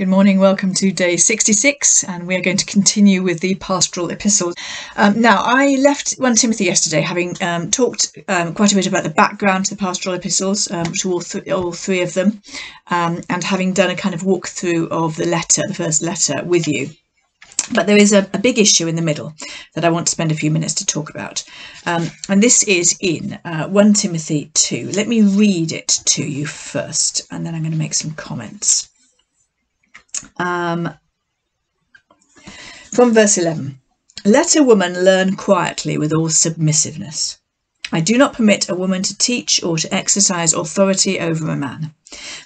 Good morning, welcome to day 66, and we are going to continue with the pastoral epistles. Now, I left 1 Timothy yesterday having talked quite a bit about the background to the pastoral epistles, to all three of them, and having done a kind of walkthrough of the first letter with you. But there is a big issue in the middle that I want to spend a few minutes to talk about. And this is in 1 Timothy 2. Let me read it to you first, and then I'm going to make some comments. From verse 11. Let a woman learn quietly with all submissiveness. I do not permit a woman to teach or to exercise authority over a man.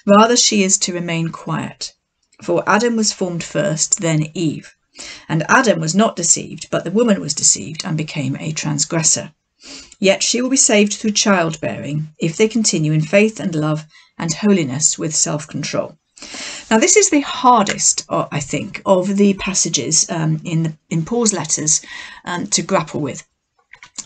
Rather, she is to remain quiet. For Adam was formed first, then Eve. And Adam was not deceived, but the woman was deceived and became a transgressor. Yet she will be saved through childbearing, if they continue in faith and love and holiness with self-control. Now, this is the hardest, I think, of the passages in Paul's letters to grapple with.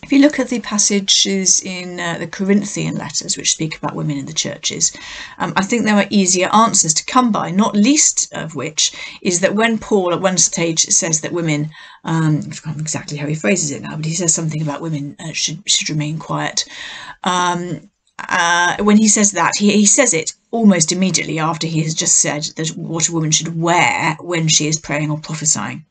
If you look at the passages in the Corinthian letters, which speak about women in the churches, I think there are easier answers to come by, not least of which is that when Paul at one stage says that women, I forgot exactly how he phrases it now, but he says something about women should remain quiet. When he says that, he says it almost immediately after he has just said that what a woman should wear when she is praying or prophesying.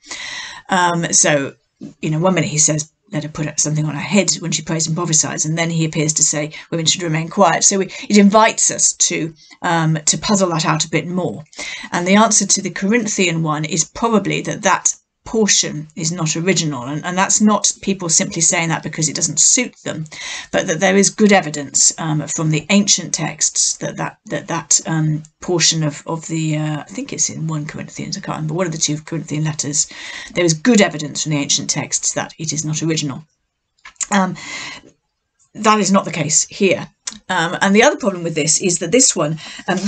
So, one minute he says, let her put something on her head when she prays and prophesies, and then he appears to say women should remain quiet. So it invites us to puzzle that out a bit more. And the answer to the Corinthian one is probably that portion is not original, and that's not people simply saying that because it doesn't suit them, but that there is good evidence from the ancient texts that portion of the I think it's in 1 Corinthians, I can't remember, one of the 2 Corinthian letters, there is good evidence from the ancient texts that it is not original. That is not the case here. And the other problem with this is that this one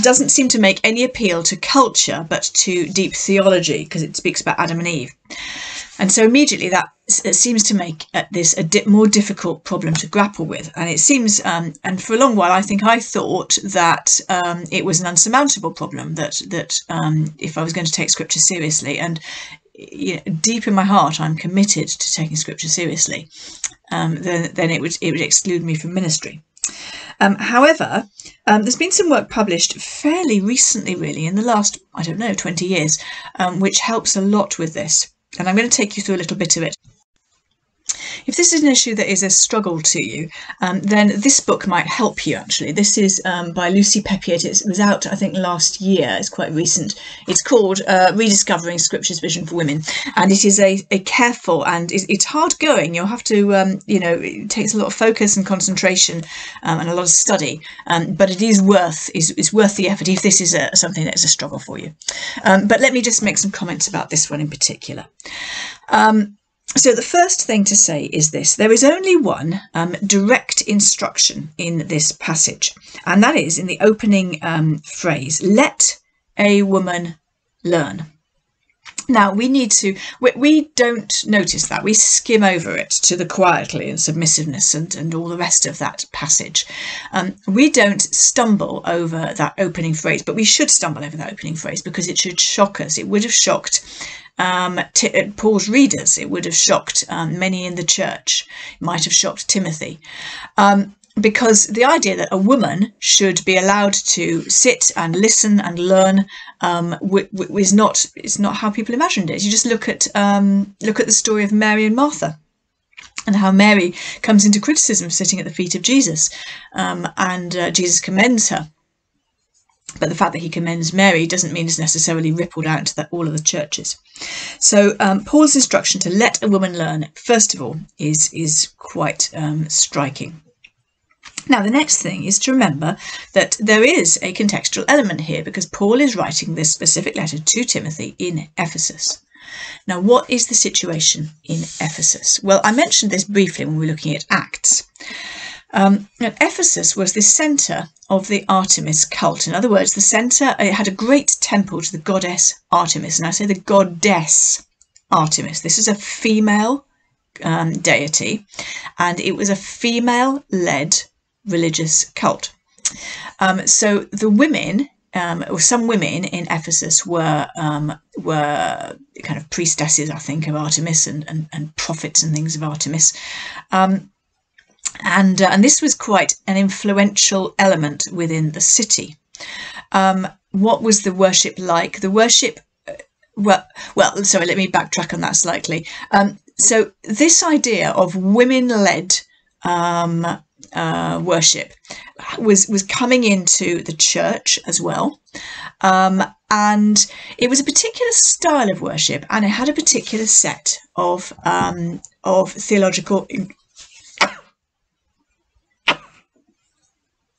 doesn't seem to make any appeal to culture, but to deep theology, because it speaks about Adam and Eve. And so immediately that seems to make this a more difficult problem to grapple with. And it seems, and for a long while, I thought that it was an unsurmountable problem, that if I was going to take scripture seriously, and deep in my heart, I'm committed to taking scripture seriously, then it would exclude me from ministry. However, there's been some work published fairly recently, really, in the last, 20 years, which helps a lot with this. And I'm going to take you through a little bit of it. If this is an issue that is a struggle to you, then this book might help you, actually. This is by Lucy Peppiatt. It was out, I think, last year. It's quite recent. It's called Rediscovering Scripture's Vision for Women. And it is a careful, and it's hard going. You'll have to, it takes a lot of focus and concentration and a lot of study. But it is worth the effort if this is something that is a struggle for you. But let me just make some comments about this one in particular. So the first thing to say is this: there is only one direct instruction in this passage, and that is in the opening phrase, let a woman learn. Now, we don't notice that. We skim over it to the quietly and submissiveness and all the rest of that passage. We don't stumble over that opening phrase, but we should stumble over that opening phrase because it should shock us. It would have shocked Paul's readers. It would have shocked many in the church. It might have shocked Timothy. Because the idea that a woman should be allowed to sit and listen and learn is not how people imagined it. You just look at the story of Mary and Martha, and how Mary comes into criticism sitting at the feet of Jesus, and Jesus commends her. But the fact that he commends Mary doesn't mean it's necessarily rippled out into all of the churches. So Paul's instruction to let a woman learn, first of all, is quite striking. Now, the next thing is to remember that there is a contextual element here, because Paul is writing this specific letter to Timothy in Ephesus. Now, what is the situation in Ephesus? Well, I mentioned this briefly when we were looking at Acts. Ephesus was the centre of the Artemis cult. In other words, the centre, it had a great temple to the goddess Artemis. And I say the goddess Artemis. This is a female deity, and it was a female-led religious cult. So the women or some women in Ephesus were kind of priestesses, I think, of Artemis and prophets and things of Artemis. And this was quite an influential element within the city. What was the worship like? The worship, well, sorry, let me backtrack on that slightly. So this idea of women-led worship was coming into the church as well, and it was a particular style of worship, and it had a particular set of theological.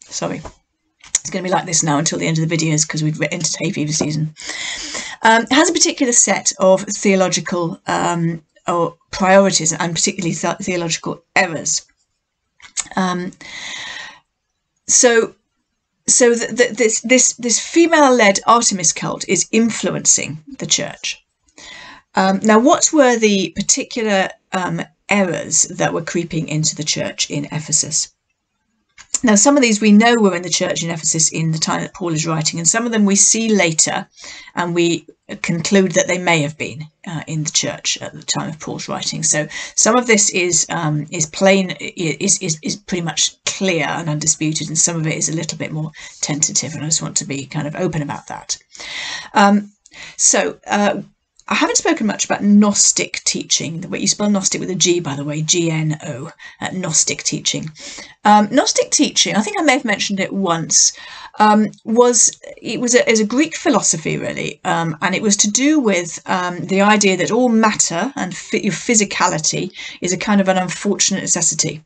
Sorry, it's going to be like this now until the end of the videos because we've entered hay fever season. It has a particular set of theological or priorities, and particularly theological errors. So this female-led Artemis cult is influencing the church. Now, what were the particular errors that were creeping into the church in Ephesus? Now, some of these we know were in the church in Ephesus in the time that Paul is writing, and some of them we see later, and we conclude that they may have been in the church at the time of Paul's writing. So some of this is plain, is pretty much clear and undisputed, and some of it is a little bit more tentative, and I just want to be kind of open about that. I haven't spoken much about Gnostic teaching. The way you spell Gnostic with a G, by the way, G-N-O, Gnostic teaching. Gnostic teaching, I think I may have mentioned it once, was a Greek philosophy, really, and it was to do with the idea that all matter and your physicality is a kind of an unfortunate necessity.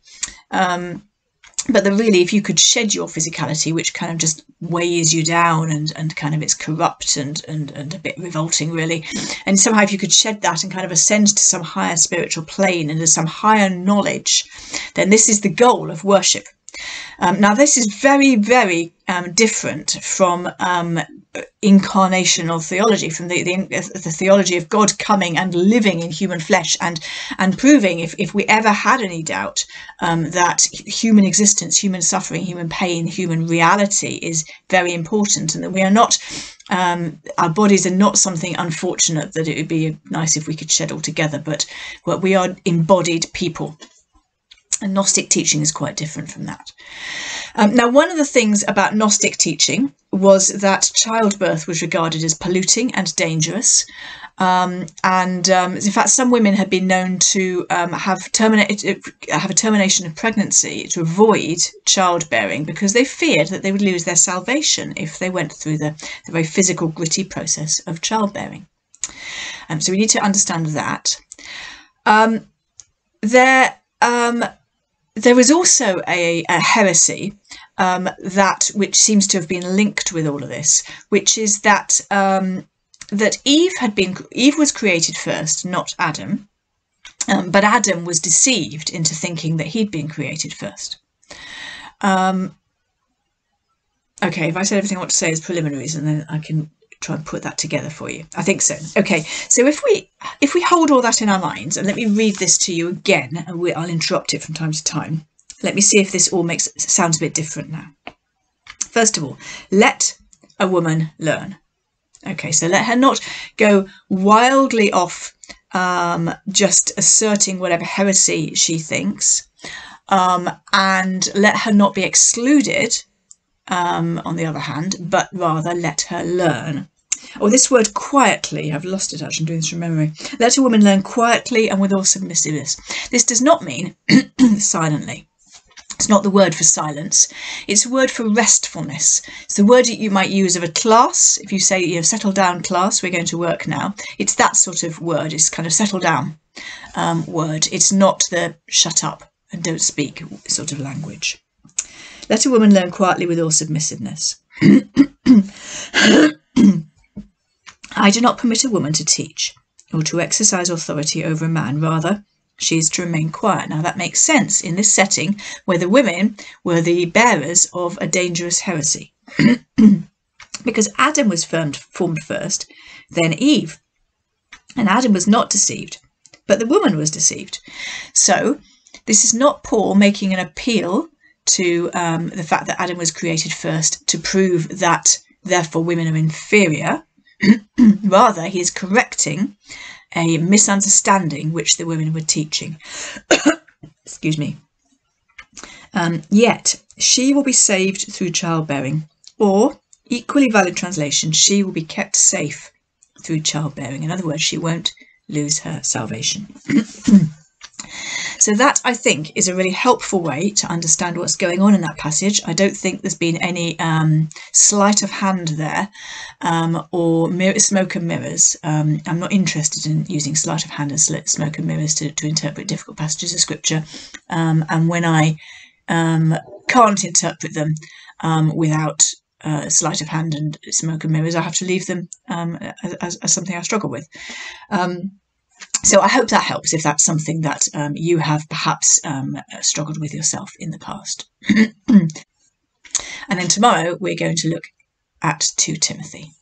But that really, if you could shed your physicality, which kind of just weighs you down and kind of it's corrupt and a bit revolting, really, and somehow if you could shed that and kind of ascend to some higher spiritual plane and to some higher knowledge, then this is the goal of worship. Now, this is very, very different from incarnational theology, from the theology of God coming and living in human flesh and proving, if we ever had any doubt, that human existence, human suffering, human pain, human reality is very important, and that we are not, our bodies are not something unfortunate that it would be nice if we could shed altogether, but we are embodied people. And Gnostic teaching is quite different from that. Now, one of the things about Gnostic teaching was that childbirth was regarded as polluting and dangerous. In fact, some women had been known to have a termination of pregnancy to avoid childbearing because they feared that they would lose their salvation if they went through the very physical, gritty process of childbearing. So we need to understand that. There was also a heresy which seems to have been linked with all of this, which is that that Eve was created first, not Adam, but Adam was deceived into thinking that he'd been created first. Okay, if I said everything I want to say as preliminaries, and then I can try and put that together for you. I think so. Okay, so if we hold all that in our minds, and let me read this to you again, and I'll interrupt it from time to time. Let me see if this all sounds a bit different now. First of all, let a woman learn. Okay, so let her not go wildly off, just asserting whatever heresy she thinks, and let her not be excluded, on the other hand, but rather let her learn. Oh, this word quietly, I've lost it actually, I'm doing this from memory. Let a woman learn quietly and with all submissiveness. This does not mean silently. It's not the word for silence. It's a word for restfulness. It's the word that you might use of a class. If you say, settle down class, we're going to work now. It's that sort of word. It's kind of settle down word. It's not the shut up and don't speak sort of language. Let a woman learn quietly with all submissiveness. I do not permit a woman to teach or to exercise authority over a man. Rather, she is to remain quiet. Now, that makes sense in this setting where the women were the bearers of a dangerous heresy. Because Adam was formed first, then Eve. And Adam was not deceived, but the woman was deceived. So this is not Paul making an appeal to the fact that Adam was created first to prove that therefore women are inferior. Rather, he is correcting a misunderstanding which the women were teaching. Excuse me. Yet, she will be saved through childbearing, or, equally valid translation, she will be kept safe through childbearing. In other words, she won't lose her salvation. So that, I think, is a really helpful way to understand what's going on in that passage. I don't think there's been any sleight of hand there, or smoke and mirrors. I'm not interested in using sleight of hand and smoke and mirrors to interpret difficult passages of Scripture. And when I can't interpret them without sleight of hand and smoke and mirrors, I have to leave them as something I struggle with. So I hope that helps if that's something that you have perhaps struggled with yourself in the past. And then tomorrow we're going to look at 2 Timothy.